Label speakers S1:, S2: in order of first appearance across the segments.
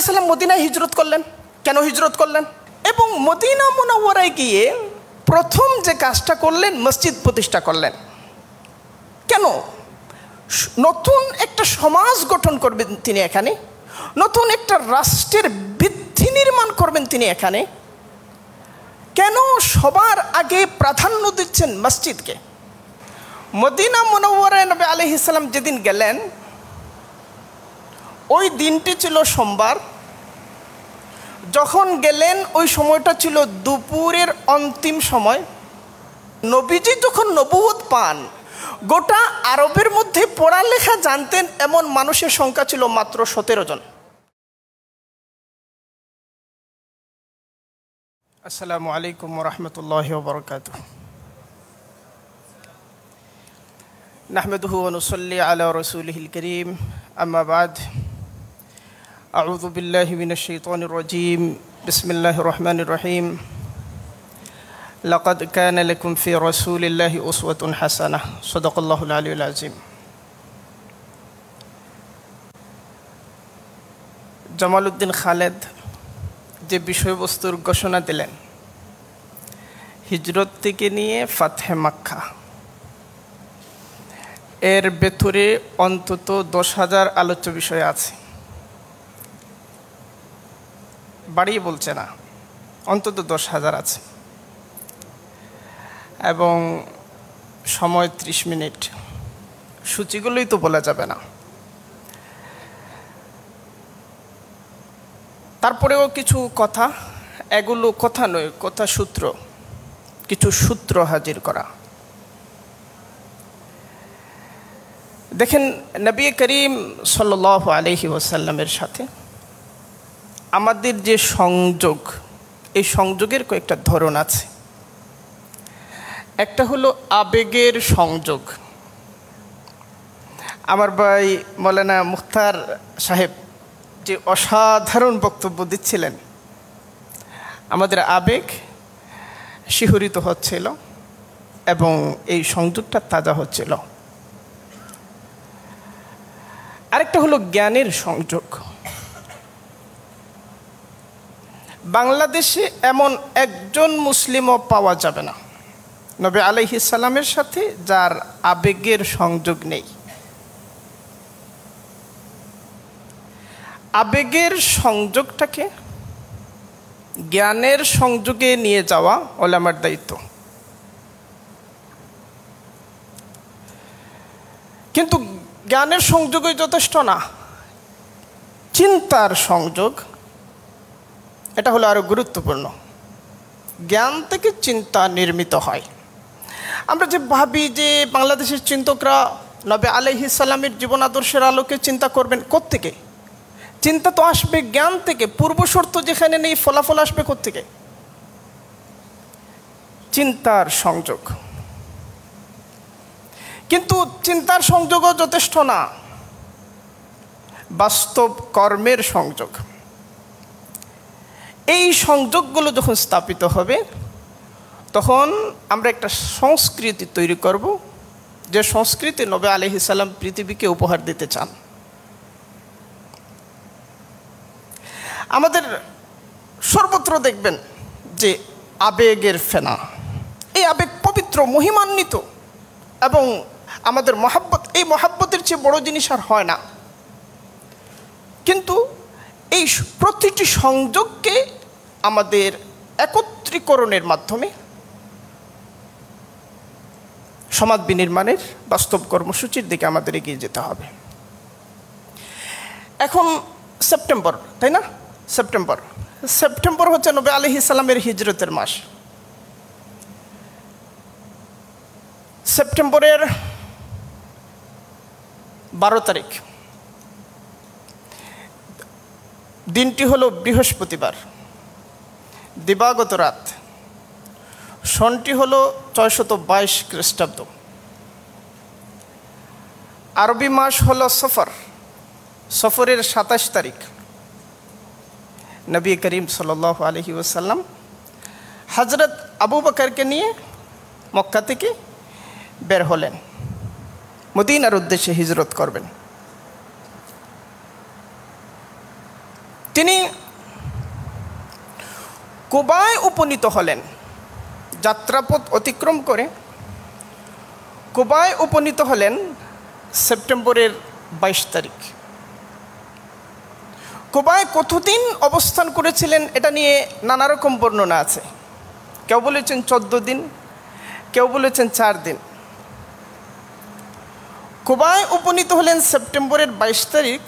S1: আলাইহিস সালাম মদিনায় হিজরত করলেন। কেন হিজরত করলেন? এবং মদিনা মুনাওয়ারায় গিয়ে প্রথম যে কাজটা করলেন, মসজিদ প্রতিষ্ঠা করলেন। কেন? নতুন একটা সমাজ গঠন করবেন তিনি এখানে, নতুন একটা রাষ্ট্রের ভিত্তি নির্মাণ করবেন তিনি এখানে। কেন সবার আগে প্রাধান্য দিচ্ছেন মসজিদকে? মদিনা মুনাওয়ারায় নবী আলাইহিস সালাম যেদিন গেলেন, ওই দিনটি ছিল সোমবার। যখন গেলেন ওই সময়টা ছিল দুপুরের অন্তিম সময়। নবীজি যখন নবুয়ত পান, গোটা আরবের মধ্যে পড়ালেখা জানতেন এমন মানুষের সংখ্যা ছিল মাত্র 17 জন। আসসালামু আলাইকুম ওয়া রাহমাতুল্লাহি ওয়া বারাকাতুহু। নাহমাদুহু ওয়া নুসাল্লি আলা রাসূলিহিল কারীম, আম্মা বা'দ। আউযু বিল্লাহি মিনাশ শাইতানির রাজীম। বিসমিল্লাহির রহমানির রহিম। লাকাদ কানা লাকুম ফি রাসূলিল্লাহি উসওয়াতুন হাসানাহ। সাদাকাল্লাহুল আলিয়্যুল আযীম। জামালউদ্দিন খালেদ যে বিষয়বস্তুর ঘোষণা দিলেন, হিজরত থেকে নিয়ে ফাতহে মক্কা, এর ভেতরে অন্তত 10,000 আলোচ্য বিষয় আছে। বাড়িয়ে বলছে না, অন্তত 10,000 আছে। এবং সময় 30 মিনিট, সূচিগুলোই তো বলা যাবে না। তারপরেও কিছু কথা, এগুলো কথা নয়, কথা সূত্র, কিছু সূত্র হাজির করা। দেখেন, নবী করিম সাল্লাল্লাহু আলাইহি ওয়াসাল্লামের সাথে আমাদের যে সংযোগ, এই সংযোগের কয়েকটা ধরন আছে। একটা হলো আবেগের সংযোগ। আমার ভাই মৌলানা মুখতার সাহেব যে অসাধারণ বক্তব্য দিচ্ছিলেন, আমাদের আবেগ শিহরিত হচ্ছিল এবং এই সংযোগটা তাজা হচ্ছিল। আরেকটা হলো জ্ঞানের সংযোগ। বাংলাদেশে এমন একজন মুসলিমও পাওয়া যাবে না নবী আলাইহিস সালামের সাথে যার আবেগের সংযোগ নেই। আবেগের সংযোগটাকে জ্ঞানের সংযোগে নিয়ে যাওয়া ওলামার দায়িত্ব। কিন্তু জ্ঞানের সংযোগই যথেষ্ট না, চিন্তার সংযোগ, এটা হলো আরো গুরুত্বপূর্ণ। জ্ঞান থেকে চিন্তা নির্মিত হয়। আমরা যে ভাবি যে বাংলাদেশের চিন্তকরা নবী আলাইহিস সালামের জীবন আদর্শের আলোকে চিন্তা করবেন, কোত্থেকে? চিন্তা তো আসবে জ্ঞান থেকে। পূর্বশর্ত যেখানে নেই, ফলাফল আসবে কোত্থেকে? চিন্তার সংযোগ। কিন্তু চিন্তার সংযোগও যথেষ্ট না, বাস্তব কর্মের সংযোগ। এই সংযোগগুলো যখন স্থাপিত হবে, তখন আমরা একটা সংস্কৃতি তৈরি করব, যে সংস্কৃতি নবী আলাইহিস সালাম পৃথিবীকে উপহার দিতে চান। আমাদের সর্বত্র দেখবেন যে আবেগের ফেনা। এই আবেগ পবিত্র, মহিমান্বিত, এবং আমাদের মহাব্বত, এই মহাব্বতের চেয়ে বড় জিনিস আর হয় না। কিন্তু এই প্রতিটি সংযোগকে আমাদের একত্রীকরণের মাধ্যমে সমাজ বিনির্মাণের বাস্তব কর্মসূচির দিকে আমাদের এগিয়ে যেতে হবে। এখন সেপ্টেম্বর, তাই না? সেপ্টেম্বর হচ্ছে নবী আলাইহিস সালামের হিজরতের মাস। সেপ্টেম্বরের 12 তারিখ দিনটি হলো বৃহস্পতিবার, দিবাগত রাত। সনটি হলো 622 খ্রিস্টাব্দ। আরবি মাস হলো সফর। সফরের 27 তারিখ নবী করিম সাল্লাল্লাহু আলাইহি ওয়াসাল্লাম হযরত আবু বকরকে নিয়ে মক্কা থেকে বের হলেন, মদিনার উদ্দেশ্যে হিজরত করবেন। তিনি কুবায় উপনীত হলেন, যাত্রাপথ অতিক্রম করে কুবায় উপনীত হলেন সেপ্টেম্বরের 22 তারিখ। কুবায় কতদিন অবস্থান করেছিলেন এটা নিয়ে নানা রকম বর্ণনা আছে। কেউ বলেছেন 14 দিন, কেউ বলেছেন 4 দিন। কুবায় উপনীত হলেন সেপ্টেম্বরের 22 তারিখ।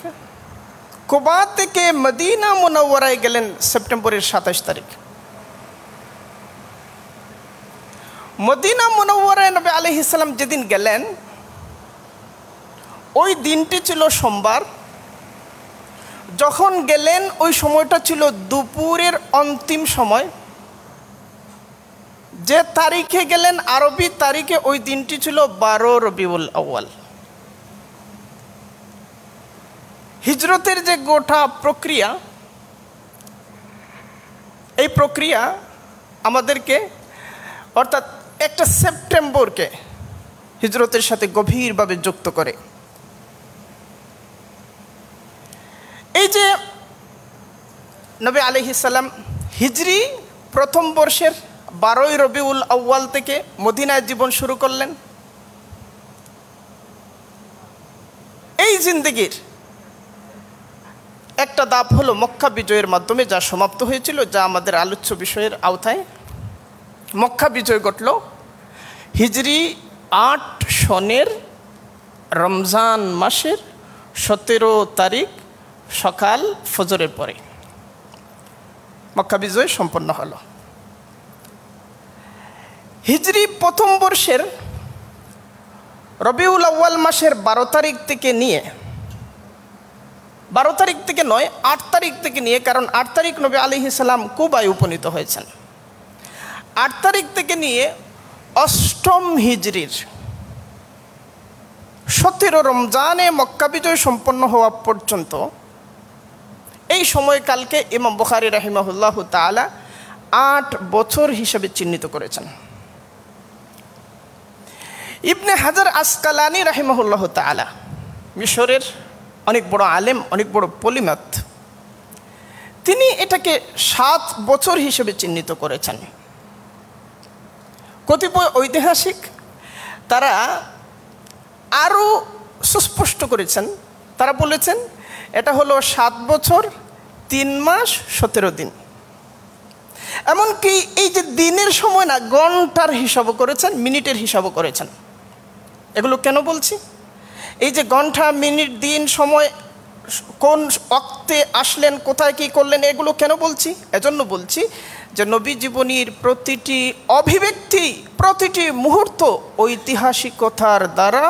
S1: কুবা থেকে মদিনা মুনাওয়ারায় গেলেন সেপ্টেম্বরের 27 তারিখ। মদিনা মুনাওয়ারায় নবী আলাইহিস সালাম যেদিন গেলেন ওই দিনটি ছিল সোমবার। যখন গেলেন ওই সময়টা ছিল দুপুরের অন্তিম সময়। যে তারিখে গেলেন আরবি তারিখে ওই দিনটি ছিল 12 রবিউল আউয়াল। হিজরতের যে গোটা প্রক্রিয়া, এই প্রক্রিয়া আমাদেরকে অর্থাৎ একটা সেপ্টেম্বরকে হিজরতের সাথে গভীরভাবে যুক্ত করে। এই যে নবী আলাইহিস সালাম হিজরি প্রথম বর্ষের 12 রবিউল আউয়াল থেকে মদিনায় জীবন শুরু করলেন। এই জিন্দেগির একটা ধাপ হলো মক্কা বিজয়ের মাধ্যমে, যা সমাপ্ত হয়েছিল, যা আমাদের আলোচ্য বিষয়ের আওতায়। মক্কা বিজয় ঘটল হিজরি 8 সনের রমজান মাসের 17 তারিখ সকাল ফজরের পরে মক্কা বিজয় সম্পন্ন হলো। হিজরি প্রথম বর্ষের রবিউল আউয়াল মাসের 12 তারিখ থেকে নিয়ে 12 তারিখ থেকে নয় 8 তারিখ থেকে নিয়ে, কারণ 8 তারিখ নবী আলাইহিস সালাম কুবায় উপনীত হয়েছেন। 8 তারিখ থেকে নিয়ে অষ্টম হিজরির 17 রমজানে মক্কা বিজয় সম্পন্ন হওয়া পর্যন্ত এই সময়কালকে ইমাম বুখারী রাহিমাহুল্লাহ তাআলা 8 বছর হিসেবে চিহ্নিত করেছেন। ইবনে হাজার আসকালানি রাহিমাহুল্লাহ তাআলা, মিশরের অনেক বড় আলেম, অনেক বড় পলিমাত, তিনি এটাকে 7 বছর হিসেবে চিহ্নিত করেছেন। কতিপয় ঐতিহাসিক তারা আরও সুস্পষ্ট করেছেন, তারা বলেছেন এটা হলো 7 বছর 3 মাস 17 দিন। এমনকি এই যে দিনের সময় না, ঘন্টার হিসাবও করেছেন, মিনিটের হিসাবও করেছেন। এগুলো কেন বলছি? এই যে ঘন্টা, মিনিট, দিন, সময়, কোন অক্তে আসলেন, কোথায় কি করলেন, এগুলো কেন বলছি? এজন্য বলছি যে নবী জীবনীর প্রতিটি অভিব্যক্তি, প্রতিটি মুহূর্ত ঐতিহাসিকতার দ্বারা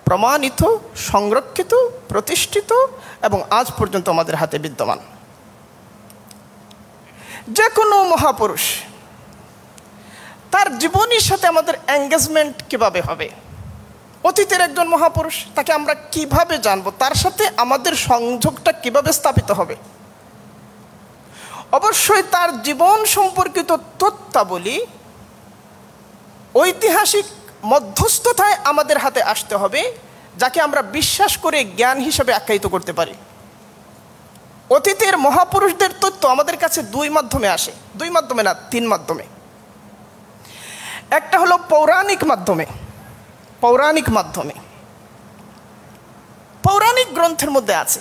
S1: প্রমাণিত, সংরক্ষিত, প্রতিষ্ঠিত এবং আজ পর্যন্ত আমাদের হাতে বিদ্যমান। যে কোনো মহাপুরুষ তার জীবনীর সাথে আমাদের এঙ্গেজমেন্ট কিভাবে হবে? অতীতের একজন মহাপুরুষ, তাকে আমরা কিভাবে জানবো? তার সাথে আমাদের সংযোগটা কিভাবে স্থাপিত হবে? অবশ্যই তার জীবন সম্পর্কিত তথ্যাবলী ঐতিহাসিক মধ্যস্থতায় আমাদের হাতে আসতে হবে, যাকে আমরা বিশ্বাস করে জ্ঞান হিসেবে আখ্যায়িত করতে পারি। অতীতের মহাপুরুষদের তথ্য আমাদের কাছে 2 মাধ্যমে আসে, 2 মাধ্যমে না 3 মাধ্যমে। একটা হলো পৌরাণিক মাধ্যমে। পৌরাণিক মাধ্যমে পৌরাণিক গ্রন্থের মধ্যে আছে।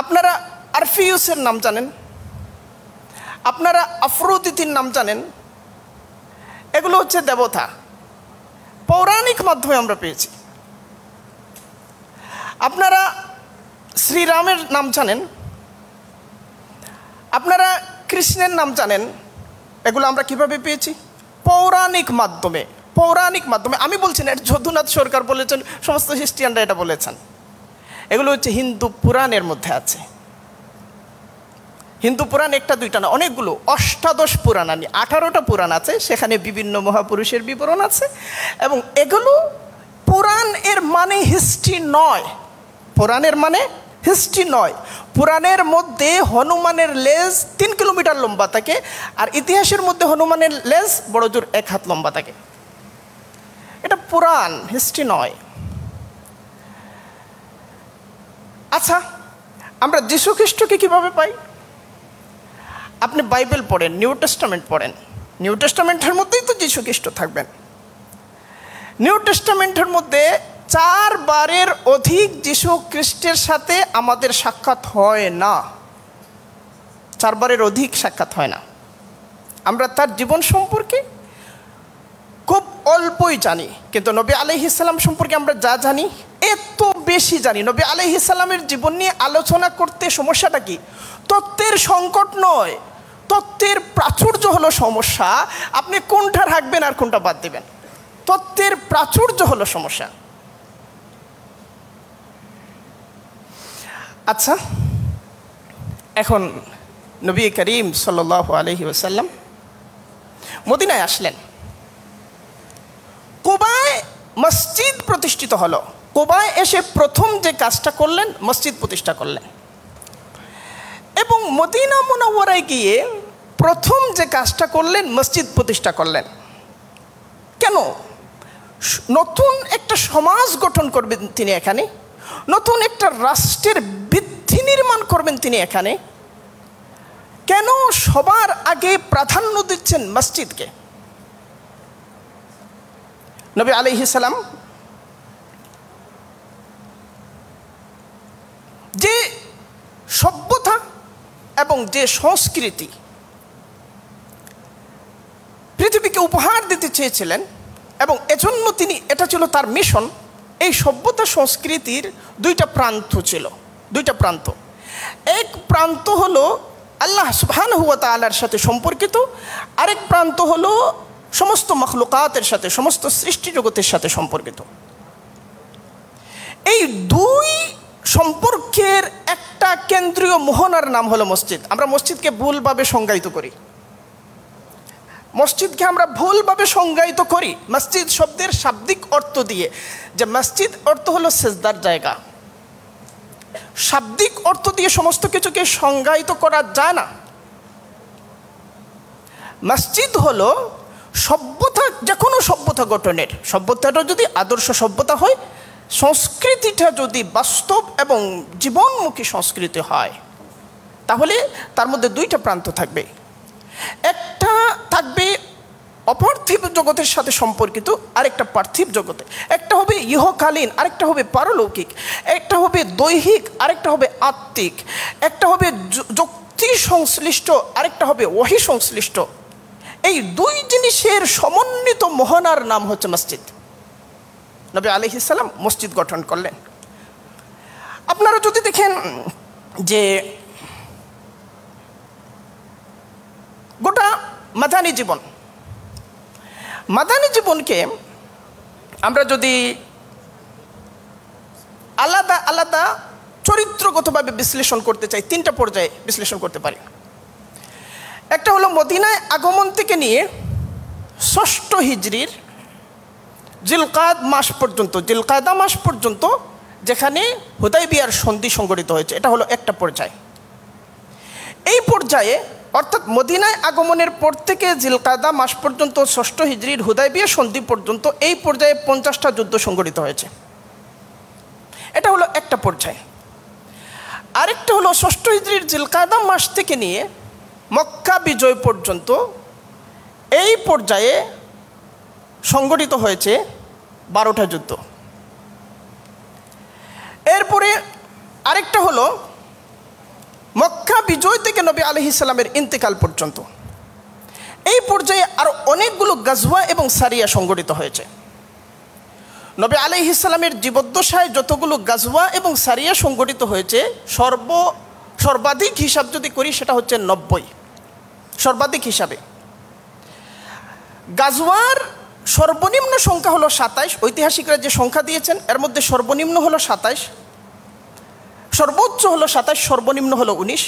S1: আপনারা আরফিউসের নাম জানেন, আপনারা আফ্রোদিতির নাম জানেন, এগুলো হচ্ছে দেবতা। পৌরাণিক মাধ্যমে আমরা পেয়েছি। আপনারা শ্রীরামের নাম জানেন, আপনারা কৃষ্ণের নাম জানেন, এগুলো আমরা কিভাবে পেয়েছি? পৌরাণিক মাধ্যমে। পৌরাণিক মাধ্যমে আমি বলছি না, এটা যদুনাথ সরকার বলেছেন, সমস্ত হিস্ট্রিয়ানরা এটা বলেছেন। এগুলো হচ্ছে হিন্দু পুরাণের মধ্যে আছে। হিন্দু পুরাণ একটা দুইটা না, অনেকগুলো, 18 পুরাণ, 18টা পুরাণ আছে, সেখানে বিভিন্ন মহাপুরুষের বিবরণ আছে। এবং এগুলো পুরাণ এর মানে হিস্ট্রি নয়, পুরাণের মানে হিস্ট্রি নয়। পুরাণের মধ্যে হনুমানের লেজ 3 কিলোমিটার লম্বা থাকে, আর ইতিহাসের মধ্যে হনুমানের লেজ বড় জোর 1 হাত লম্বা থাকে। এটা পুরাণ, হিস্ট্রি নয়। আচ্ছা, আমরা যীশু খ্রিস্টকে কীভাবে পাই? আপনি বাইবেল পড়েন, নিউ টেস্টামেন্ট পড়েন, নিউ টেস্টামেন্টের মধ্যেই তো যীশু খ্রিস্ট থাকবেন। নিউ টেস্টামেন্টের মধ্যে 4 বারের অধিক যীশু খ্রিস্টের সাথে আমাদের সাক্ষাৎ হয় না। 4 বারের অধিক সাক্ষাৎ হয় না। আমরা তার জীবন সম্পর্কে খুব অল্পই জানি, কিন্তু নবী আলাইহিস সালাম সম্পর্কে আমরা যা জানি এত বেশি জানি। নবী আলাইহিস সালামের জীবন নিয়ে আলোচনা করতে সমস্যাটা কি? তত্ত্বের সংকট নয়, তত্ত্বের প্রাচুর্য হলো সমস্যা। আপনি কোনটা রাখবেন আর কোনটা বাদ দিবেন, তত্ত্বের প্রাচুর্য হলো সমস্যা। আচ্ছা, এখন নবী করিম সাল্লাল্লাহু আলাইহি ওয়াসাল্লাম মদিনায় আসলেন। কুবায় মসজিদ প্রতিষ্ঠিত হলো। কুবায় এসে প্রথম যে কাজটা করলেন, মসজিদ প্রতিষ্ঠা করলেন। এবং মদিনা মুনাওয়ারায় গিয়ে প্রথম যে কাজটা করলেন, মসজিদ প্রতিষ্ঠা করলেন। কেন? নতুন একটা সমাজ গঠন করবেন তিনি এখানে, নতুন একটা রাষ্ট্রের ভিত্তি নির্মাণ করবেন তিনি এখানে। কেন সবার আগে প্রাধান্য দিচ্ছেন মসজিদকে? নবী আলাইহিস সালাম যে সভ্যতা এবং যে সংস্কৃতি পৃথিবীকে উপহার দিতে চেয়েছিলেন, এবং এজন্য তিনি, এটা ছিল তার মিশন। এই সভ্যতা সংস্কৃতির 2টা প্রান্ত ছিল, 2টা প্রান্ত। এক প্রান্ত হলো আল্লাহ সুবহানাহু ওয়া তাআলার সাথে সম্পর্কিত, আরেক প্রান্ত হলো সমস্ত মখলুকাতের সাথে, সমস্ত সৃষ্টি জগতের সাথে সম্পর্কিত। এই 2 সম্পর্কের একটা কেন্দ্রীয় মোহনার নাম হলো মসজিদ। আমরা মসজিদকে ভুলভাবে সংজ্ঞায়িত করি, মসজিদকে আমরা ভুলভাবে সংজ্ঞায়িত করি মসজিদ শব্দের শাব্দিক অর্থ দিয়ে, যে মসজিদ অর্থ হলো সেজদার জায়গা। শাব্দিক অর্থ দিয়ে সমস্ত কিছুকে সংজ্ঞায়িত করা যায় না। মসজিদ হলো সভ্যতা, যে কোনো সভ্যতা গঠনের, সভ্যতাটা যদি আদর্শ সভ্যতা হয়, সংস্কৃতিটা যদি বাস্তব এবং জীবনমুখী সংস্কৃতি হয়, তাহলে তার মধ্যে 2টা প্রান্ত থাকবে। একটা থাকবে অপার্থিব জগতের সাথে সম্পর্কিত, আরেকটা পার্থিব জগতে। একটা হবে ইহকালীন, আরেকটা হবে পারলৌকিক। একটা হবে দৈহিক, আরেকটা হবে আত্মিক। একটা হবে যুক্তি সংশ্লিষ্ট, আরেকটা হবে ওহী সংশ্লিষ্ট। এই 2 জিনিসের সমন্বিত মোহনার নাম হচ্ছে মসজিদ। নবী আলাইহিস সালাম মসজিদ গঠন করলেন। আপনারা যদি দেখেন যে গোটা মাদানী জীবন, মাদানী জীবনকে আমরা যদি আলাদা আলাদা চরিত্রগতভাবে বিশ্লেষণ করতে চাই, 3টা পর্যায়ে বিশ্লেষণ করতে পারি। একটা হলো মদিনায় আগমন থেকে নিয়ে 6ষ্ঠ হিজরির জিলকাদ মাস পর্যন্ত, জিলকাদা মাস পর্যন্ত, যেখানে হুদাইবিয়ার সন্ধি সংগঠিত হয়েছে। এটা হলো একটা পর্যায়। এই পর্যায়ে, অর্থাৎ মদিনায় আগমনের পর থেকে জিলকাদা মাস পর্যন্ত 6ষ্ঠ হিজরির হুদাইবিয়া সন্ধি পর্যন্ত, এই পর্যায়ে 50টা যুদ্ধ সংগঠিত হয়েছে। এটা হলো একটা পর্যায়। আরেকটা হলো 6ষ্ঠ হিজরির জিলকাদা মাস থেকে নিয়ে মক্কা বিজয় পর্যন্ত, এই পর্যায়ে সংগঠিত হয়েছে 12টা যুদ্ধ। এরপরে আরেকটা হলো মক্কা বিজয় থেকে নবী আলাইহিস সালামের ইন্তেকাল পর্যন্ত। এই পর্যায়ে আরও অনেকগুলো গাজওয়া এবং সারিয়া সংগঠিত হয়েছে। নবী আলাইহিস সালামের জীবদ্দশায় যতগুলো গাজওয়া এবং সারিয়া সংগঠিত হয়েছে, সর্বাধিক হিসাব যদি করি সেটা হচ্ছে 90, সর্বাধিক হিসাবে। গাজওয়ার সর্বনিম্ন সংখ্যা হলো 27, ঐতিহাসিকরা যে সংখ্যা দিয়েছেন এর মধ্যে সর্বনিম্ন হলো 27, সর্বোচ্চ হলো 27, সর্বনিম্ন হলো 19।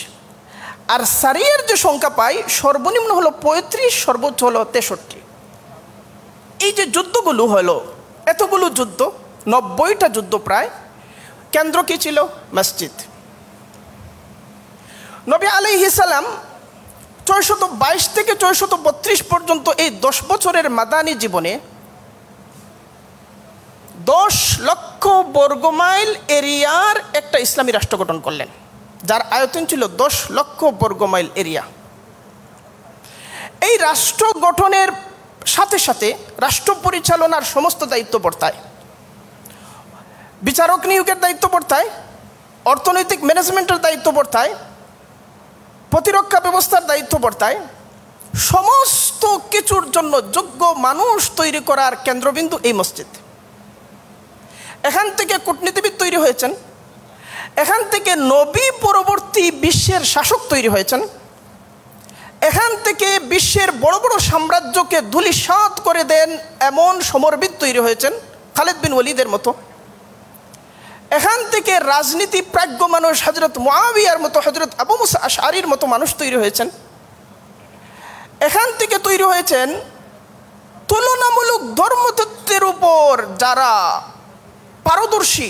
S1: আর সারিয়ার যে সংখ্যা পাই, সর্বনিম্ন হলো 35, সর্বোচ্চ হলো 63। এই যে যুদ্ধগুলো হলো, এতগুলো যুদ্ধ, 90টা যুদ্ধ প্রায়, কেন্দ্র কি ছিল? মসজিদ। নবী আলাইহিস সালাম 622 থেকে 632 পর্যন্ত এই 10 বছরের মাদানী জীবনে 10 লক্ষ বর্গমাইল এরিয়ার একটা ইসলামী রাষ্ট্র গঠন করলেন, যার আয়তন ছিল 10 লক্ষ বর্গমাইল এরিয়া। এই রাষ্ট্র গঠনের সাথে সাথে রাষ্ট্র পরিচালনার সমস্ত দায়িত্ব বর্তায়, বিচারক নিয়োগের দায়িত্ব বর্তায়, অর্থনৈতিক ম্যানেজমেন্টের দায়িত্ব বর্তায়, প্রতিরক্ষা ব্যবস্থার দায়িত্ব বর্তায়। সমস্ত কিছুর জন্য যোগ্য মানুষ তৈরি করার কেন্দ্রবিন্দু এই মসজিদ। এখান থেকে কূটনীতিবিদ তৈরি হয়েছেন, এখান থেকে নবী পরবর্তী বিশ্বের শাসক তৈরি হয়েছেন, এখান থেকে বিশ্বের বড় বড় সাম্রাজ্যকে ধূলিসাৎ করে দেন এমন সমরবিদ তৈরি হয়েছেন, খালিদ বিন ওয়ালিদের মতো। এখান থেকে রাজনীতি প্রাজ্ঞ মানুষ হযরত মুআবিয়ার মতো, হযরত আবু মুসা আশআরীর মতো মানুষ তৈরি হয়েছেন। এখান থেকে তৈরি হয়েছেন তুলনামূলক ধর্মতত্ত্বের উপর যারা পারদর্শী,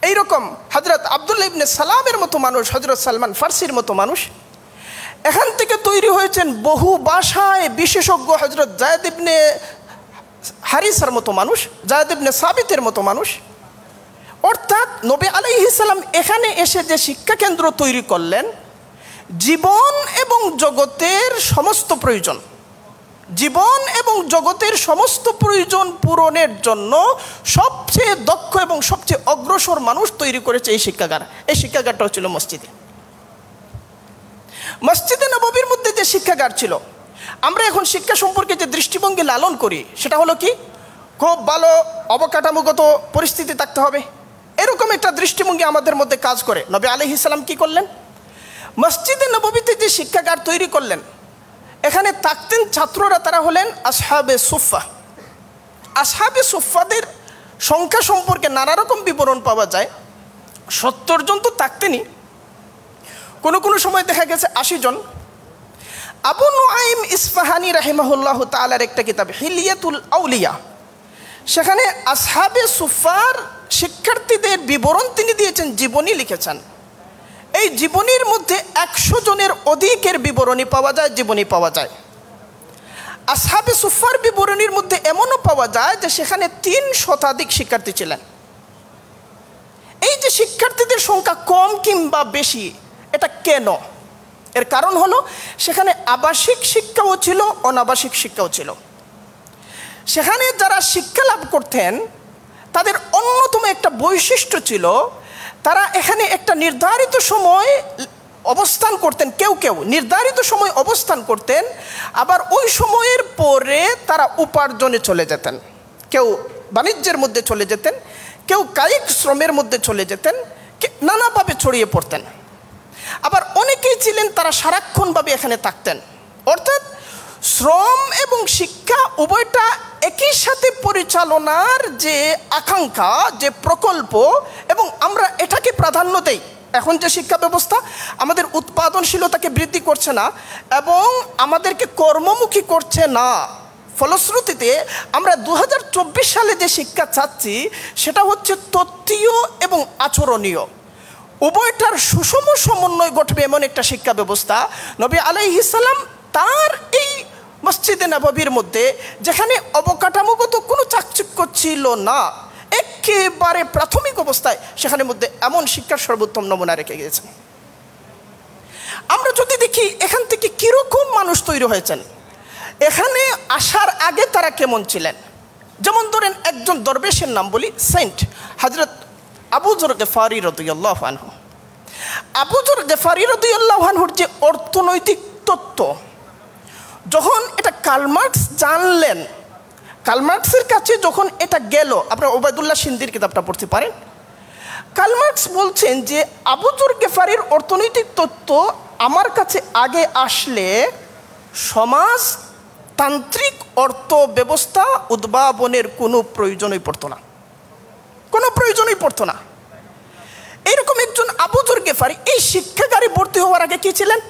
S1: এইরকম হযরত আব্দুল্লাহ ইবনে সালামের মতো মানুষ, হযরত সালমান ফার্সির মতো মানুষ। এখান থেকে তৈরি হয়েছেন বহু ভাষায় বিশেষজ্ঞ হযরত যায়েদ ইবনে হারিসার মতো মানুষ, যায়েদ ইবনে সাবিতের মতো মানুষ। অর্থাৎ নবী আলাইহিস সালাম এখানে এসে যে শিক্ষা কেন্দ্র তৈরি করলেন, জীবন এবং জগতের সমস্ত প্রয়োজন, জীবন এবং জগতের সমস্ত প্রয়োজন পূরণের জন্য সবচেয়ে দক্ষ এবং সবচেয়ে অগ্রসর মানুষ তৈরি করেছে এই শিক্ষাগার। এই শিক্ষাগারটাও ছিল মসজিদে। মসজিদে নববীর মধ্যে যে শিক্ষাগার ছিল, আমরা এখন শিক্ষা সম্পর্কে যে দৃষ্টিভঙ্গি লালন করি সেটা হলো কি, খুব ভালো অবকাঠামোগত পরিস্থিতি থাকতে হবে, এরকম একটা দৃষ্টিভঙ্গি আমাদের মধ্যে কাজ করে। নবী আলাইহিস সালাম কি করলেন? মসজিদে নববীতে যে শিক্ষাগার তৈরি করলেন, এখানে থাকতেন ছাত্ররা, তারা হলেন আসহাবে সুফা। আসহাবে সুফাদের সংখ্যা সম্পর্কে নানা রকম বিবরণ পাওয়া যায়। 70 জন তো থাকতেনই, কোনো কোনো সময় দেখা গেছে 80 জন। আবু নুআইম ইসফাহানি রাহিমাহুল্লাহ তাআলার একটা কিতাব হিলিয়াতুল আউলিয়া, সেখানে আসহাবে সুফার শিক্ষার্থীদের বিবরণ তিনি দিয়েছেন, জীবনী লিখেছেন। এই জীবনীর মধ্যে 100 জনের অধিকের বিবরণী পাওয়া যায়, জীবনী পাওয়া যায়। আসহাবে সুফার বিবরণীর মধ্যে এমনও পাওয়া যায় যে সেখানে 3 শতাধিক শিক্ষার্থী ছিলেন। এই যে শিক্ষার্থীদের সংখ্যা কম কিংবা বেশি, এটা কেন? এর কারণ হলো সেখানে আবাসিক শিক্ষাও ছিল, অনাবাসিক শিক্ষাও ছিল। সেখানে যারা শিক্ষা লাভ করতেন তাদের অন্যতম একটা বৈশিষ্ট্য ছিল, তারা এখানে একটা নির্ধারিত সময় অবস্থান করতেন, কেউ কেউ নির্ধারিত সময় অবস্থান করতেন, আবার ওই সময়ের পরে তারা উপার্জনে চলে যেতেন। কেউ বাণিজ্যের মধ্যে চলে যেতেন, কেউ কায়িক শ্রমের মধ্যে চলে যেতেন, নানাভাবে ছড়িয়ে পড়তেন। আবার অনেকেই ছিলেন তারা সারাক্ষণভাবে এখানে থাকতেন। অর্থাৎ শ্রম এবং শিক্ষা উভয়টা একই সাথে পরিচালনার যে আকাঙ্ক্ষা, যে প্রকল্প, এবং আমরা এটাকে প্রাধান্য দেই। এখন যে শিক্ষা ব্যবস্থা আমাদের উৎপাদনশীলতাকে বৃদ্ধি করছে না এবং আমাদেরকে কর্মমুখী করছে না, ফলশ্রুতিতে আমরা 2024 সালে যে শিক্ষা চাচ্ছি সেটা হচ্ছে তত্ত্বীয় এবং আচরণীয়, উভয়টার সুষম সমন্বয় ঘটবে এমন একটা শিক্ষা ব্যবস্থা। নবী আলাইহিস সালাম তার এই মসজিদে নববীর মধ্যে, যেখানে অবকাঠামোগত কোনো চাকচিক্য ছিল না, একেবারে প্রাথমিক অবস্থায় সেখানে মধ্যে এমন শিক্ষার সর্বোত্তম নমুনা রেখে গিয়েছেন। আমরা যদি দেখি এখান থেকে কীরকম মানুষ তৈরি হয়েছেন, এখানে আসার আগে তারা কেমন ছিলেন। যেমন ধরেন একজন দরবেশের নাম বলি, সেন্ট হযরত আবু যর গফারি রাদিয়াল্লাহু আনহু। আবু যর গফারি রাদিয়াল্লাহু আনহুর যে অর্থনৈতিক তত্ত্ব, যখন এটা কার্ল মার্কস জানলেন, কার্ল মার্কসের কাছে যখন এটা গেল, আপনারা ওবায়দুল্লাহ সিন্দির কিতাবটা পড়তে পারেন। কার্ল মার্কস বলছেন যে আবু যর গফারির অর্থনৈতিক তত্ত্ব আমার কাছে আগে আসলে সমাজতান্ত্রিক অর্থ ব্যবস্থা উদ্ভাবনের কোনো প্রয়োজনই পড়তো না, কোনো প্রয়োজনই পড়তো না। এইরকম একজন আবু যর গফারি এই শিক্ষাগারে ভর্তি হওয়ার আগে কি ছিলেন?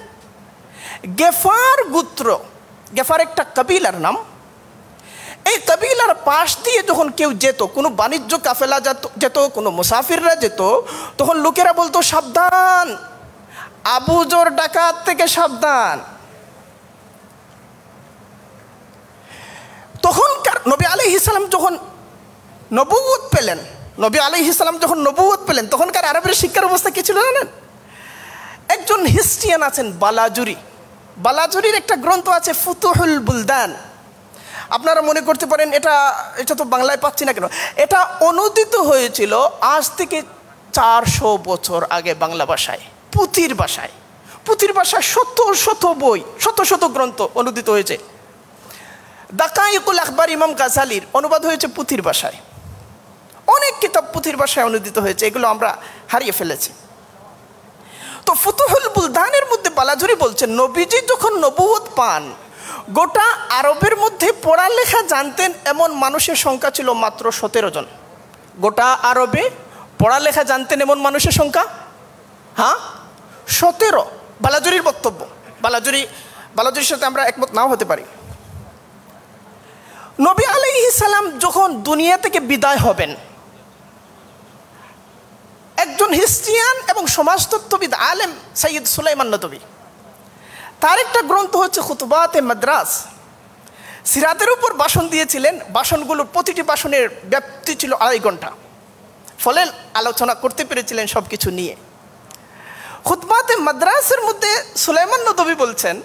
S1: গেফার গোত্র, গেফার একটা কবিলার নাম। এই কবিলার পাশ দিয়ে যখন কেউ যেত, কোনো বাণিজ্য কাফেলা যেত, কোনো মুসাফিররা যেত, তখন লোকেরা বলতো সাবধান, আবু যর ডাকাত থেকে সাবধান। তখনকার নবী আলাইহিস সালাম যখন নবুয়ত পেলেন, নবী আলাইহিস সালাম যখন নবুয়ত পেলেন তখনকার আরবের শিক্ষার অবস্থা কি ছিল জানেন? একজন হিস্ট্রিয়ান আছেন বালাজুরি, বালাজুরির একটা গ্রন্থ আছে ফুতুহুল বুলদান। আপনারা মনে করতে পারেন এটা তো বাংলায় পাচ্ছি না কেন। এটা অনুদিত হয়েছিল আজ থেকে 400 বছর আগে বাংলা ভাষায়, পুঁথির ভাষায়। পুঁথির ভাষায় শত শত বই, শত শত গ্রন্থ অনুদিত হয়েছে। দাকাইকুল আখবার ইমাম গাজালির অনুবাদ হয়েছে পুঁথির ভাষায়। অনেক কিতাব পুঁথির ভাষায় অনুদিত হয়েছে, এগুলো আমরা হারিয়ে ফেলেছি। তো ফুতুহুল বুলদানের মধ্যে বালাজুরি বলছেন, নবীজি যখন নবুয়ত পান, গোটা আরবের মধ্যে পড়ালেখা জানতেন এমন মানুষের সংখ্যা ছিল মাত্র 17 জন। গোটা আরবে পড়ালেখা জানতেন এমন মানুষের সংখ্যা 17। বালাজুরির বক্তব্য। বালাজুরির সাথে আমরা একমত নাও হতে পারি। নবী আলাইহিস সালাম যখন দুনিয়া থেকে বিদায় হবেন, একজন হিস্ট্রিয়ান এবং সমাজতত্ত্ববিদ আলেম সৈয়দ সুলাইমান নদভী, তার একটা গ্রন্থ হচ্ছে খুতবাতে মাদ্রাস। সিরাতের উপর ভাষণ দিয়েছিলেন, ভাষণগুলোর প্রতিটি ভাষণের ব্যাপ্তি ছিল 2.5 ঘন্টা, ফলে আলোচনা করতে পেরেছিলেন সব কিছু নিয়ে। খুতবাতে মাদ্রাসের মধ্যে সুলাইমান নদভী বলছেন,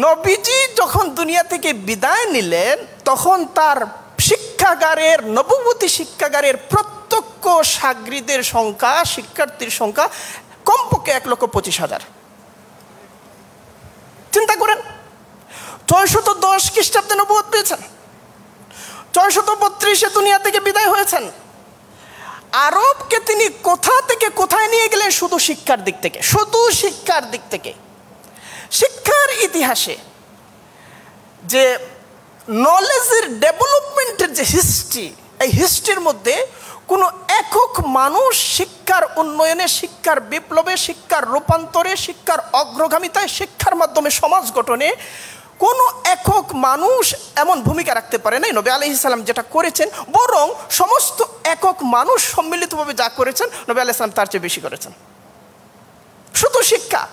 S1: নবীজি যখন দুনিয়া থেকে বিদায় নিলেন তখন তার শিক্ষাগারের, নবুয়তি শিক্ষাগারের প্রত্যক্ষ সাগরিদের সংখ্যা, শিক্ষার্থীর সংখ্যা কমপক্ষে 1,25,000। চিন্তা করেন, 610 খ্রিস্টাব্দে নবুয়ত পেয়েছেন, 632 দুনিয়া থেকে বিদায় হয়েছেন। আরবকে তিনি কোথা থেকে কোথায় নিয়ে গেলেন? শুধু শিক্ষার দিক থেকে, শুধু শিক্ষার দিক থেকে। শিক্ষার ইতিহাসে যে নলেজের ডেভেলপমেন্টের যে হিস্ট্রি, এই হিস্ট্রির মধ্যে কোনো একক মানুষ শিক্ষার উন্নয়নে, শিক্ষার বিপ্লবে, শিক্ষার রূপান্তরে, শিক্ষার অগ্রগামিতায়, শিক্ষার মাধ্যমে সমাজ গঠনে কোনো একক মানুষ এমন ভূমিকা রাখতে পারে নাই নবী আলাইহিস সালাম যেটা করেছেন। বরং সমস্ত একক মানুষ সম্মিলিতভাবে যা করেছেন, নবী আলাইহিস সালাম তার চেয়ে বেশি করেছেন। শুধু শিক্ষা,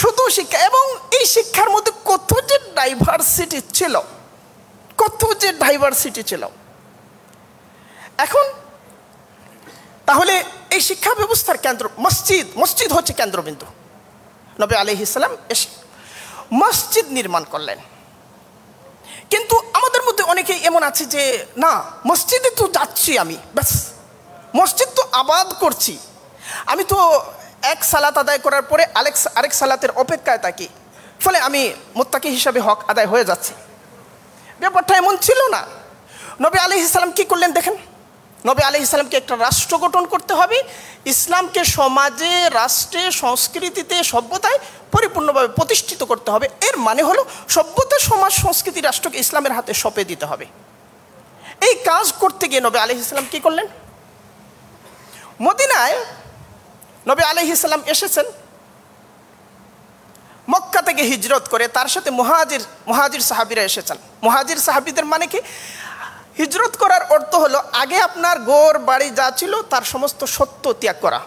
S1: শুধু শিক্ষা। এবং এই শিক্ষার মধ্যে কত যে ডাইভার্সিটি ছিল, কত যে ডাইভার্সিটি ছিল। এখন তাহলে এই শিক্ষা ব্যবস্থার কেন্দ্র মসজিদ, মসজিদ হচ্ছে কেন্দ্রবিন্দু। নবী আলাইহিস সালাম এসে মসজিদ নির্মাণ করলেন। কিন্তু আমাদের মধ্যে অনেকে এমন আছে যে না, মসজিদে তো যাচ্ছি আমি, ব্যাস মসজিদ তো আবাদ করছি, আমি তো এক সালাত আদায় করার পরে আরেক সালাতের অপেক্ষায় থাকি, ফলে আমি মুত্তাকি হিসাবে হক আদায় হয়ে যাচ্ছে। ব্যাপারটা এমন ছিল না। নবী আলাইহিস সালাম কি করলেন দেখেন। নবী আলাইহিস সালামকে একটা রাষ্ট্র গঠন করতে হবে, ইসলামকে সমাজে, রাষ্ট্রে, সংস্কৃতিতে, সভ্যতায় পরিপূর্ণভাবে প্রতিষ্ঠিত করতে হবে। এর মানে হলো সভ্যতা, সমাজ, সংস্কৃতি, রাষ্ট্রকে ইসলামের হাতে সঁপে দিতে হবে। এই কাজ করতে গিয়ে নবী আলাইহিস সালাম কি করলেন? মদিনায় নবী আলাইহিস সালাম এসেছেন মক্কা থেকে হিজরত করে, তার সাথে মুহাজির সাহাবীরা এসেছেন। মুহাজির সাহাবীদের মানে কি? হিজরত করার অর্থ হলো আগে আপনার ঘর বাড়ি যা ছিল তার সমস্ত সত্য ত্যাগ করা।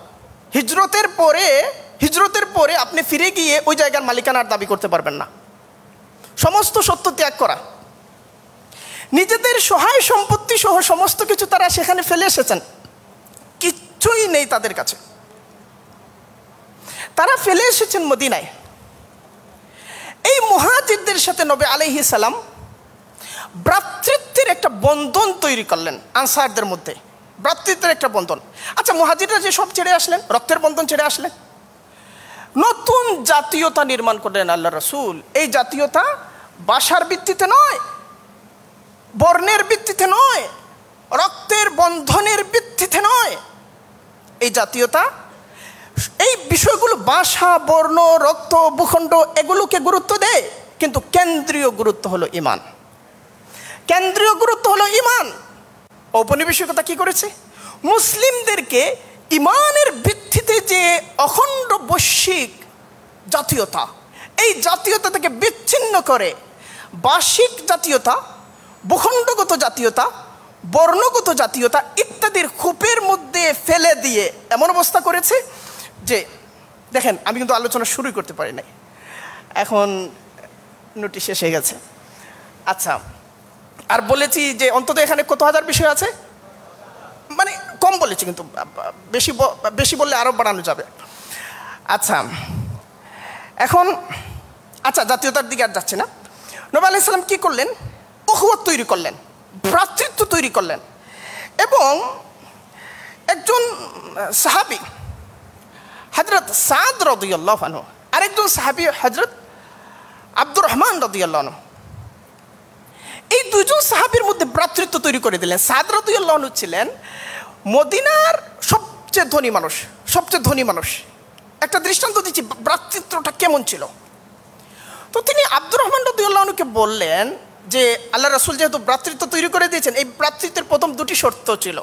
S1: হিজরতের পরে আপনি ফিরে গিয়ে ওই জায়গার মালিকানার দাবি করতে পারবেন না। সমস্ত সত্য ত্যাগ করা, নিজেদের সহায় সম্পত্তি সহ সমস্ত কিছু তারা সেখানে ফেলে এসেছেন, কিচ্ছুই নেই তাদের কাছে। তারা ফেলে এসেছেন মদিনায়। এই মুহাজিরদের সাথে নবী আলাইহিস সালাম ভ্রাতৃত্বের একটা বন্ধন তৈরি করলেন আনসারদের মধ্যে, ভ্রাতৃত্বের একটা বন্ধন। আচ্ছা, মুহাজিররা যে সব ছেড়ে আসলেন, রক্তের বন্ধন ছেড়ে আসলেন, নতুন জাতীয়তা নির্মাণ করলেন আল্লাহ রাসূল। এই জাতীয়তা ভাষার ভিত্তিতে নয়, বর্ণের ভিত্তিতে নয়, রক্তের বন্ধনের ভিত্তিতে নয়। এই জাতীয়তা, এই বিষয়গুলো ভাষা, বর্ণ, রক্ত, ভূখণ্ড এগুলোকে গুরুত্ব দেয়, কিন্তু কেন্দ্রীয় গুরুত্ব হলো ঈমান। কেন্দ্রীয় গুরুত্ব হলো ঈমান। ঔপনিবেশিকতা কি করেছে? মুসলিমদেরকে ঈমানের ভিত্তিতে যে অখণ্ড বৈশ্বিক জাতীয়তা, এই জাতীয়তা থেকে বিচ্ছিন্ন করে বার্ষিক জাতীয়তা, ভূখণ্ডগত জাতীয়তা, বর্ণগত জাতীয়তা ইত্যাদির কূপের মধ্যে ফেলে দিয়ে এমন অবস্থা করেছে যে, দেখেন আমি কিন্তু আলোচনা শুরুই করতে পারি নাই, এখন নোটিশ শেষ হয়ে গেছে। আচ্ছা, আর বলেছি যে অন্তত এখানে কত হাজার বিষয় আছে? কম বলেছি, কিন্তু বেশি বললে আরও বাড়ানো যাবে। আচ্ছা, এখন জাতীয়তার দিকে আর যাচ্ছে না। নবী আলাইহিস সালাম কী করলেন? উখওয়াত তৈরি করলেন, ভ্রাতৃত্ব তৈরি করলেন। এবং একজন সাহাবী হযরত সাদ রাদিয়াল্লাহু আনহু, আরেকজন সাহাবী হযরত আব্দুর রহমান রাদিয়াল্লাহু আনহু, এই দুজন সাহাবীর মধ্যে ভ্রাতৃত্ব তৈরি করে দিলেন। সাদ রাদিয়াল্লাহু আনহু ছিলেন মদিনার সবচেয়ে ধনী মানুষ। একটা দৃষ্টান্ত দিচ্ছি ভ্রাতৃত্বটা কেমন ছিল। তো তিনি আব্দুর রহমান রাদিয়াল্লাহু আনহুকে বললেন যে আল্লাহ রাসূল যেহেতু ভ্রাতৃত্ব তৈরি করে দিয়েছেন, এই ভ্রাতৃত্বের প্রথম দুটি শর্ত ছিল।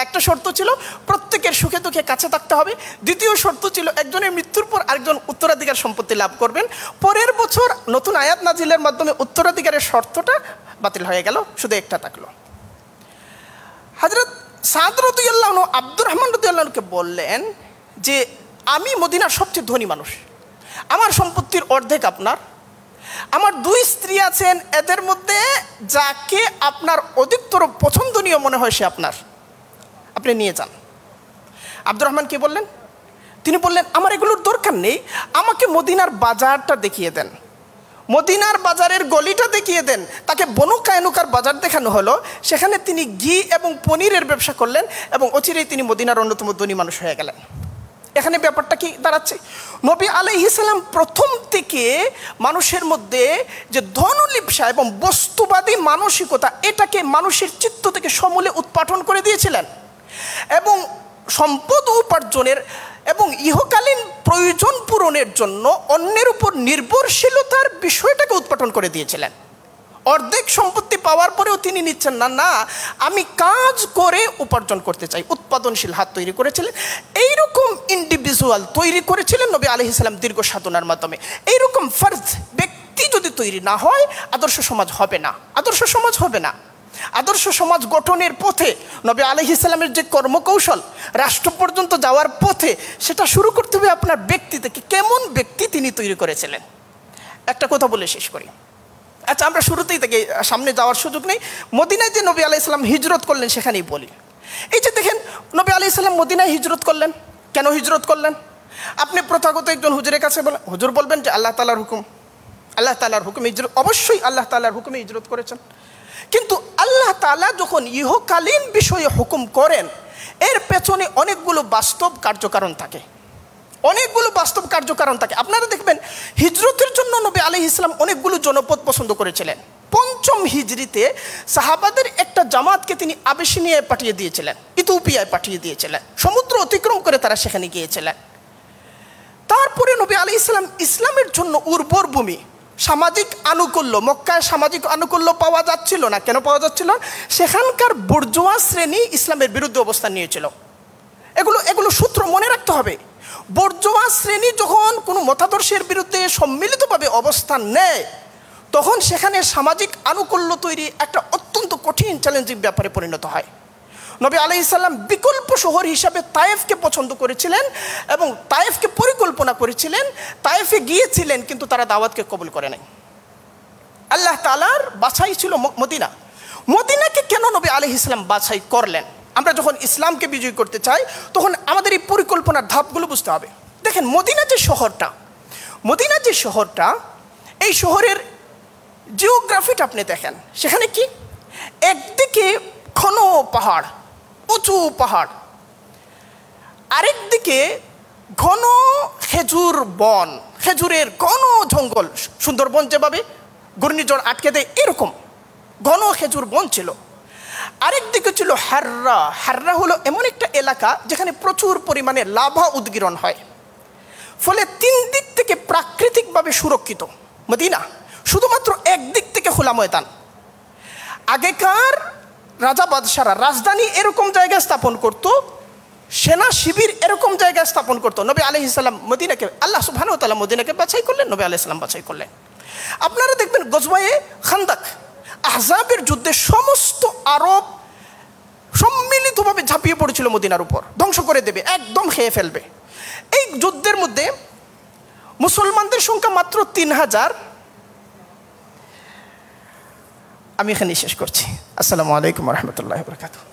S1: একটা শর্ত ছিল প্রত্যেকের সুখে দুঃখে কাছে থাকতে হবে। দ্বিতীয় শর্ত ছিল একজনের মৃত্যুর পর আরেকজন উত্তরাধিকার সম্পত্তি লাভ করবেন। পরের বছর নতুন আয়াত নাজিলের মাধ্যমে উত্তরাধিকারের শর্তটা বাতিল হয়ে গেল, শুধু একটা থাকলো। হযরত সাদ রাদিয়াল্লাহু আনহু আব্দুর রহমান রাদিয়াল্লাহু আনহুকে বললেন যে আমি মদিনার সবচেয়ে ধনী মানুষ, আমার সম্পত্তির অর্ধেক আপনার, আমার 2 স্ত্রী আছেন, এদের মধ্যে যাকে আপনার অধিকতর পছন্দনীয় মনে হয় সে আপনার, আপনি নিয়ে যান। আব্দুর রহমান কি বললেন? তিনি বললেন আমার এগুলোর দরকার নেই, আমাকে মদিনার বাজারটা দেখিয়ে দেন, মদিনার বাজারের গলিটা দেখিয়ে দেন। তাকে বনু কায়নুকার বাজার দেখানো হলো, সেখানে তিনি ঘি এবং পনিরের ব্যবসা করলেন এবং অচিরেই তিনি মদিনার অন্যতম ধনী মানুষ হয়ে গেলেন। এখানে ব্যাপারটা কি দাঁড়াচ্ছে? নবী আলাইহিস সালাম প্রথম থেকে মানুষের মধ্যে যে ধনলিপ্সা এবং বস্তুবাদী মানসিকতা, এটাকে মানুষের চিত্ত থেকে সমূলে উৎপাটন করে দিয়েছিলেন এবং সম্পদ উপার্জনের এবং ইহকালীন প্রয়োজন পূরণের জন্য অন্যের উপর নির্ভরশীলতার বিষয়টাকে উৎপাটন করে দিয়েছিলেন। অর্ধেক সম্পত্তি পাওয়ার পরেও তিনি নিচ্ছেন না, আমি কাজ করে উপার্জন করতে চাই, উৎপাদনশীল হাত তৈরি করেছিলেন। এইরকম ইন্ডিভিজুয়াল তৈরি করেছিলেন নবী আলাইহিস সালাম দীর্ঘ সাধনার মাধ্যমে। এইরকম ফরজ ব্যক্তি যদি তৈরি না হয় আদর্শ সমাজ হবে না, আদর্শ সমাজ গঠনের পথে নবী আলাইহিস সালামের যে কর্মকৌশল রাষ্ট্র পর্যন্ত যাওয়ার পথে, সেটা শুরু করতে হবে আপনার ব্যক্তি থেকে। কেমন ব্যক্তি তিনি তৈরি করেছিলেন, একটা কথা বলে শেষ করি। আচ্ছা, আমরা শুরুতেই থেকে সামনে যাওয়ার সুযোগ নেই। মদিনায় যে নবী আলাইহিস সালাম হিজরত করলেন সেখানেই বলি। এই যে দেখেন, নবী আলাইহিস সালাম মদিনায় হিজরত করলেন। কেন হিজরত করলেন? আপনি প্রথাগত একজন হুজুরের কাছে হুজুর বলবেন যে আল্লাহ তাআলার হুকুম হিজরত, অবশ্যই আল্লাহ তাআলার হুকুমে হিজরত করেছেন। কিন্তু আল্লাহ তাআলা যখন ইহকালীন বিষয়ে হুকুম করেন, এর পেছনে অনেকগুলো বাস্তব কার্যকারণ থাকে। আপনারা দেখবেন হিজরতের জন্য নবী আলাইহিস সালাম অনেকগুলো জনপদ পছন্দ করেছিলেন। 5ম হিজরিতে সাহাবাদের একটা জামাতকে তিনি আবিসিনিয়ায় পাঠিয়ে দিয়েছিলেন, ইথিওপিয়ায় পাঠিয়ে দিয়েছিলেন। সমুদ্র অতিক্রম করে তারা সেখানে গিয়েছিলেন। তারপরে নবী আলাইহিস সালাম ইসলামের জন্য উর্বর ভূমি, সামাজিক আনুকূল্য, মক্কায় সামাজিক আনুকূল্য পাওয়া যাচ্ছিল না। কেন পাওয়া যাচ্ছিল? সেখানকার বুর্জোয়া শ্রেণী ইসলামের বিরুদ্ধে অবস্থান নিয়েছিল। এগুলো সূত্র মনে রাখতে হবে। বুর্জোয়া শ্রেণী যখন কোনো মতাদর্শের বিরুদ্ধে সম্মিলিতভাবে অবস্থান নেয়, তখন সেখানে সামাজিক আনুকূল্য তৈরি একটা অত্যন্ত কঠিন চ্যালেঞ্জিং ব্যাপারে পরিণত হয়। নবী আলাইহিস সালাম বিকল্প শহর হিসাবে তায়েফকে পছন্দ করেছিলেন এবং তায়েফকে পরিকল্পনা করেছিলেন। তায়েফে গিয়েছিলেন, কিন্তু তারা দাওয়াতকে কবুল করে নাই। আল্লাহ তাআলার বাছাই ছিল মদিনাকে কেন নবী আলাইহিস সালাম বাছাই করলেন? আমরা যখন ইসলামকে বিজয় করতে চাই, তখন আমাদের এই পরিকল্পনার ধাপগুলো বুঝতে হবে। দেখেন, মদিনা যে শহরটা, এই শহরের জিওগ্রাফিটা আপনি দেখেন। সেখানে কি, একদিকে ঘন পাহাড়, উঁচু পাহাড়, আরেকদিকে ঘন খেজুর বন, খেজুরের ঘন জঙ্গল। সুন্দরবন যেভাবে ঘূর্ণিঝড় আটকে দেয়, এরকম ঘন খেজুর বন ছিল। আরেকদিকে ছিল হাররা হলো এমন একটা এলাকা যেখানে প্রচুর পরিমাণে লাভা উদ্গীরণ হয়। ফলে 3 দিক থেকে প্রাকৃতিকভাবে সুরক্ষিত মদিনা। শুধুমাত্র একদিক থেকে খোলা ময়দান। আগেকার রাজা বাদশারা রাজধানী এরকম জায়গায় স্থাপন করত, সেনা শিবির এরকম জায়গায় স্থাপন করত। নবী আলাইহিস সালাম মদিনাকে, আল্লাহ সুবহানাহু ওয়া তাআলা মদিনাকে বাছাই করলেন, নবী আলাইহিস সালাম বাছাই করলেন। আপনারা দেখবেন গজওয়ায়ে খান্দাক, আহজাবের যুদ্ধে সমস্ত আরব সম্মিলিতভাবে ঝাঁপিয়ে পড়েছিল মদিনার উপর, ধ্বংস করে দেবে, একদম খেয়ে ফেলবে। এই যুদ্ধের মধ্যে মুসলমানদের সংখ্যা মাত্র 3000। আমি এখানে শেষ করছি। আসসালামু আলাইকুম ওয়া রাহমাতুল্লাহি ওয়া বারাকাতুহু।